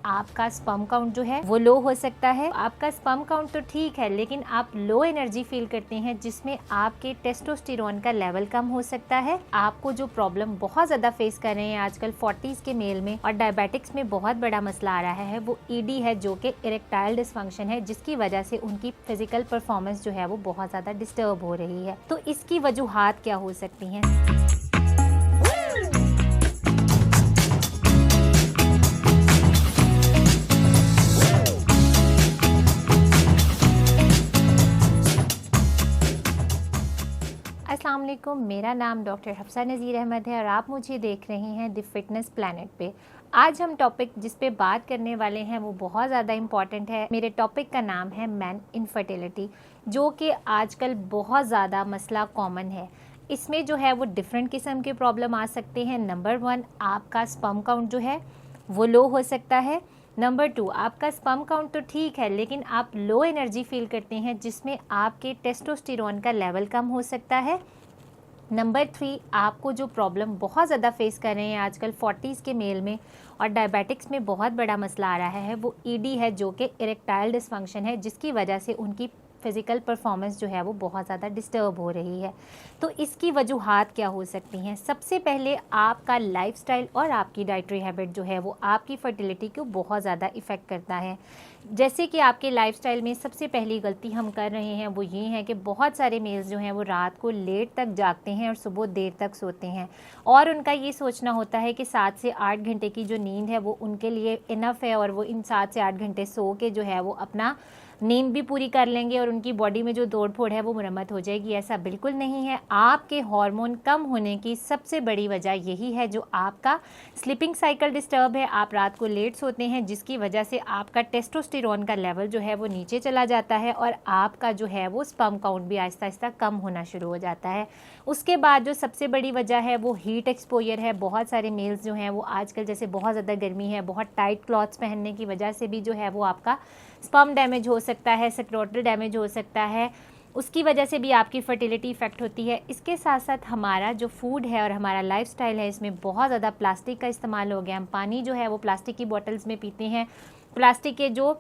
आपका sperm count जो है वो लो हो सकता है। आपका स्पर्म काउंट तो ठीक है, लेकिन आप लो एनर्जी फील करते हैं, जिसमें आपके टेस्टोस्टेरोन का लेवल कम हो सकता है। आपको जो प्रॉब्लम बहुत ज़्यादा फेस कर रहे हैं आजकल 40s के मेल में और डायबिटिक्स में बहुत बड़ा मसला आ रहा है, वो ईडी है, जो कि इरेक्टाइल डिसफंक्शन है, जिसकी वजह से उनकी फिजिकल परफॉर्मेंस जो है वो बहुत ज़्यादा डिस्टर्ब हो रही है। तो इसकी वजूहात क्या हो सकती हैं? अस्सलाम वालेकुम, मेरा नाम डॉक्टर हफ्सा नज़ीर अहमद है और आप मुझे देख रहे हैं द फिटनेस प्लैनेट पे। आज हम टॉपिक जिस पे बात करने वाले हैं वो बहुत ज़्यादा इम्पॉर्टेंट है। मेरे टॉपिक का नाम है मैन इनफर्टिलिटी, जो कि आजकल बहुत ज़्यादा मसला कॉमन है। इसमें जो है वो डिफरेंट किस्म के प्रॉब्लम आ सकते हैं। नंबर 1, आपका स्पर्म काउंट जो है वो लो हो सकता है। नंबर 2, आपका स्पर्म काउंट तो ठीक है, लेकिन आप लो एनर्जी फील करते हैं, जिसमें आपके टेस्टोस्टेरोन का लेवल कम हो सकता है। नंबर 3, आपको जो प्रॉब्लम बहुत ज़्यादा फेस कर रहे हैं आजकल 40s के मेल में और डायबिटिक्स में बहुत बड़ा मसला आ रहा है, वो ईडी है, जो कि इरेक्टाइल डिसफंक्शन है, जिसकी वजह से उनकी फिज़िकल परफॉर्मेंस जो है वो बहुत ज़्यादा डिस्टर्ब हो रही है। तो इसकी वजूहात क्या हो सकती हैं? सबसे पहले आपका लाइफस्टाइल और आपकी डाइटरी हैबिट जो है वो आपकी फर्टिलिटी को बहुत ज़्यादा इफ़ेक्ट करता है। जैसे कि आपके लाइफस्टाइल में सबसे पहली गलती हम कर रहे हैं वो ये है कि बहुत सारे मेल्स जो हैं वो रात को लेट तक जागते हैं और सुबह देर तक सोते हैं, और उनका ये सोचना होता है कि 7 से 8 घंटे की जो नींद है वो उनके लिए इनफ है और वो इन 7 से 8 घंटे सो के जो है वो अपना नींद भी पूरी कर लेंगे और उनकी बॉडी में जो दौड़ फोड़ है वो मुरम्मत हो जाएगी। ऐसा बिल्कुल नहीं है। आपके हार्मोन कम होने की सबसे बड़ी वजह यही है, जो आपका स्लीपिंग साइकिल डिस्टर्ब है। आप रात को लेट सोते हैं, जिसकी वजह से आपका टेस्टोस्टेरोन का लेवल जो है वो नीचे चला जाता है और आपका जो है वो स्पर्म काउंट भी आहिस्ता आहिस्ता कम होना शुरू हो जाता है। उसके बाद जो सबसे बड़ी वजह है वो हीट एक्सपोजर है। बहुत सारे मेल्स जो हैं वो आजकल जैसे बहुत ज़्यादा गर्मी है, बहुत टाइट क्लॉथ्स पहनने की वजह से भी जो है वो आपका स्पर्म डैमेज हो सकता है, स्क्रोटल डैमेज हो सकता है, उसकी वजह से भी आपकी फर्टिलिटी इफेक्ट होती है। इसके साथ साथ हमारा जो फूड है और हमारा लाइफस्टाइल है, इसमें बहुत ज़्यादा प्लास्टिक का इस्तेमाल हो गया। हम पानी जो है वो प्लास्टिक की बॉटल्स में पीते हैं। प्लास्टिक के जो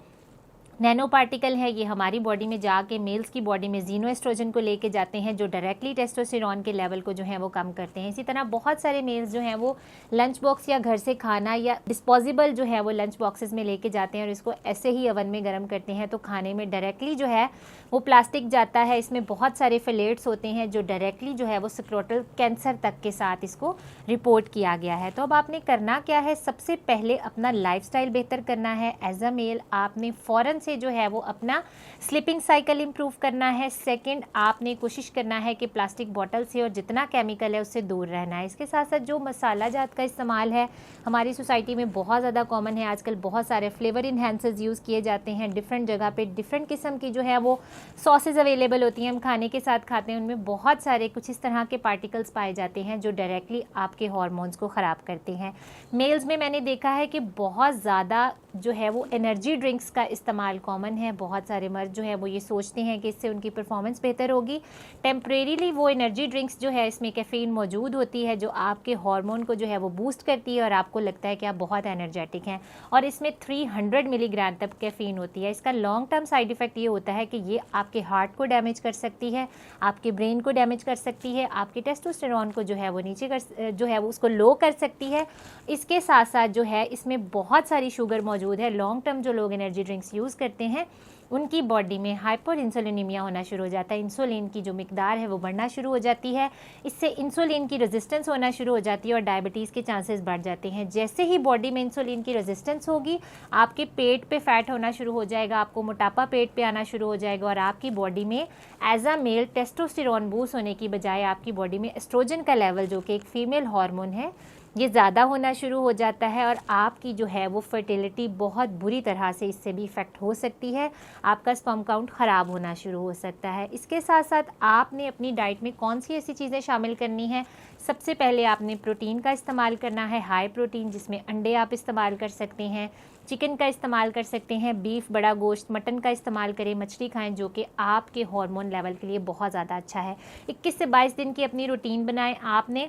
नैनो पार्टिकल है ये हमारी बॉडी में जाके मेल्स की बॉडी में जीनो एस्ट्रोजन को लेके जाते हैं, जो डायरेक्टली टेस्टोस्टेरोन के लेवल को जो है वो कम करते हैं। इसी तरह बहुत सारे मेल्स जो हैं वो लंच बॉक्स या घर से खाना या डिस्पोजेबल जो है वो लंच बॉक्सेस में लेके जाते हैं और इसको ऐसे ही ओवन में गर्म करते हैं, तो खाने में डायरेक्टली जो है वो प्लास्टिक जाता है। इसमें बहुत सारे फिलेट्स होते हैं जो डायरेक्टली जो है वो स्क्रोटल कैंसर तक के साथ इसको रिपोर्ट किया गया है। तो अब आपने करना क्या है? सबसे पहले अपना लाइफस्टाइल बेहतर करना है। एज अ मेल आपने फ़ौरन से जो है वो अपना स्लीपिंग साइकिल इंप्रूव करना है। सेकंड, आपने कोशिश करना है कि प्लास्टिक बॉटल से और जितना केमिकल है उससे दूर रहना है। इसके साथ साथ जो मसाला जात का इस्तेमाल है हमारी सोसाइटी में बहुत ज़्यादा कॉमन है। आजकल बहुत सारे फ्लेवर इन्हेंसर्स यूज़ किए जाते हैं। डिफरेंट जगह पे डिफरेंट किस्म की जो है वो सॉसेज अवेलेबल होती हैं, हम खाने के साथ खाते हैं, उनमें बहुत सारे कुछ इस तरह के पार्टिकल्स पाए जाते हैं जो डायरेक्टली आपके हार्मोन्स को ख़राब करते हैं। मेल्स में मैंने देखा है कि बहुत ज़्यादा जो है वो एनर्जी ड्रिंक्स का इस्तेमाल कॉमन है। बहुत सारे मर्द जो है वो ये सोचते हैं कि इससे उनकी परफॉर्मेंस बेहतर होगी। टेम्परेरीली वो एनर्जी ड्रिंक्स जो है इसमें कैफ़ीन मौजूद होती है जो आपके हार्मोन को जो है वो बूस्ट करती है और आपको लगता है कि आप बहुत एनर्जेटिक हैं, और इसमें 300 मिलीग्राम तक कैफ़ीन होती है। इसका लॉन्ग टर्म साइड इफ़ेक्ट ये होता है कि ये आपके हार्ट को डैमेज कर सकती है, आपके ब्रेन को डैमेज कर सकती है, आपके टेस्टोस्टेरोन को जो है वो नीचे कर जो है वो उसको लो कर सकती है। इसके साथ साथ जो है इसमें बहुत सारी शुगर मौजूद है। लॉन्ग टर्म जो लोग एनर्जी ड्रिंक्स यूज़ करते हैं उनकी बॉडी में हाइपर इंसुलिनीमिया होना शुरू हो जाता है। इंसुलिन की जो मिकदार है वो बढ़ना शुरू हो जाती है। इससे इंसुलिन की रेजिस्टेंस होना शुरू हो जाती है और डायबिटीज़ के चांसेस बढ़ जाते हैं। जैसे ही बॉडी में इंसुलिन की रेजिस्टेंस होगी आपके पेट पे फैट होना शुरू हो जाएगा, आपको मोटापा पेट पे आना शुरू हो जाएगा और आपकी बॉडी में as a male testosterone boost होने की बजाय आपकी बॉडी में एस्ट्रोजन का लेवल, जो कि एक फीमेल हार्मोन है, ये ज़्यादा होना शुरू हो जाता है और आपकी जो है वो फर्टिलिटी बहुत बुरी तरह से इससे भी इफ़ेक्ट हो सकती है। आपका स्पर्म काउंट ख़राब होना शुरू हो सकता है। इसके साथ साथ आपने अपनी डाइट में कौन सी ऐसी चीज़ें शामिल करनी है? सबसे पहले आपने प्रोटीन का इस्तेमाल करना है, हाई प्रोटीन, जिसमें अंडे आप इस्तेमाल कर सकते हैं, चिकन का इस्तेमाल कर सकते हैं, बीफ, बड़ा गोश्त, मटन का इस्तेमाल करें, मछली खाएं, जो कि आपके हार्मोन लेवल के लिए बहुत ज़्यादा अच्छा है। 21 से 22 दिन की अपनी रूटीन बनाएं। आपने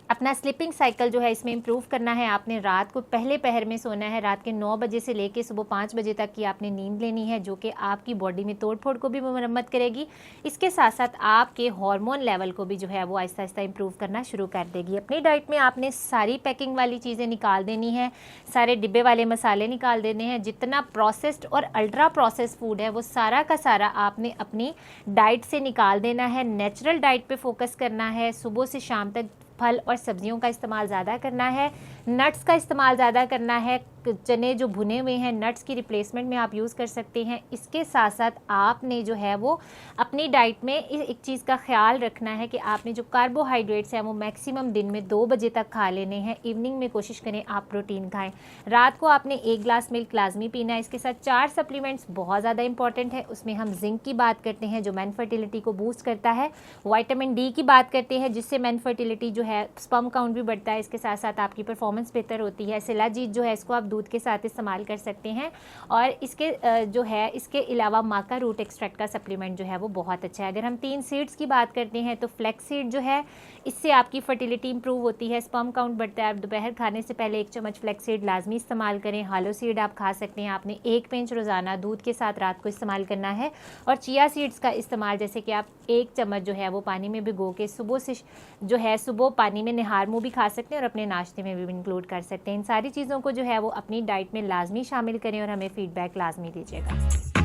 अपना स्लीपिंग साइकिल जो है इसमें इम्प्रूव करना है। आपने रात को पहले पहर में सोना है, रात के 9 बजे से लेके सुबह 5 बजे तक की आपने नींद लेनी है, जो कि आपकी बॉडी में तोड़ फोड़ को भी मरम्मत करेगी। इसके साथ साथ आपके हार्मोन लेवल को भी जो है वो आहिस्ता आहिस्ता इम्प्रूव करना शुरू कर देगी। अपनी डाइट में आपने सारी पैकिंग वाली चीज़ें निकाल देनी है, सारे डिब्बे वाले मसाले निकाल देने हैं। जितना प्रोसेस्ड और अल्ट्रा प्रोसेस्ड फूड है वो सारा का सारा आपने अपनी डाइट से निकाल देना है। नेचुरल डाइट पे फोकस करना है। सुबह से शाम तक फल और सब्जियों का इस्तेमाल ज़्यादा करना है, नट्स का इस्तेमाल ज़्यादा करना है। चने जो भुने हुए हैं नट्स की रिप्लेसमेंट में आप यूज़ कर सकते हैं। इसके साथ साथ आपने जो है वो अपनी डाइट में एक चीज़ का ख्याल रखना है कि आपने जो कार्बोहाइड्रेट्स हैं वो मैक्सिमम दिन में 2 बजे तक खा लेने हैं। इवनिंग में कोशिश करें आप प्रोटीन खाएं। रात को आपने 1 ग्लास मिल्क लाजमी पीना है। इसके साथ 4 सप्लीमेंट्स बहुत ज़्यादा इंपॉर्टेंट है। उसमें हम जिंक की बात करते हैं जो मैन फर्टिलिटी को बूस्ट करता है, विटामिन डी की बात करते हैं जिससे मैन फर्टिलिटी जो है स्पर्म काउंट भी बढ़ता है। इसके साथ साथ आपकी परफॉर्मेंस बेहतर होती है। शिलाजीत जो है इसको आप दूध के साथ इस्तेमाल कर सकते हैं। और इसके जो है इसके अलावा माका रूट एक्सट्रैक्ट का सप्लीमेंट जो है वो बहुत अच्छा है। अगर हम 3 सीड्स की बात करते हैं तो फ्लैक्स सीड जो है इससे आपकी फर्टिलिटी इंप्रूव होती है, स्पर्म काउंट बढ़ता है। आप दोपहर खाने से पहले 1 चम्मच फ्लैक्स सीड लाजमी इस्तेमाल करें। हालो सीड आप खा सकते हैं। आपने 1 पिंच रोज़ाना दूध के साथ रात को इस्तेमाल करना है। और चिया सीड्स का इस्तेमाल जैसे कि आप 1 चम्मच जो है वो पानी में भिगो के सुबह से जो है सुबह पानी में निहार मुँह भी खा सकते हैं और अपने नाश्ते में भी इंक्लूड कर सकते हैं। इन सारी चीज़ों को जो है वो अपनी डाइट में लाजमी शामिल करें और हमें फीडबैक लाजमी दीजिएगा।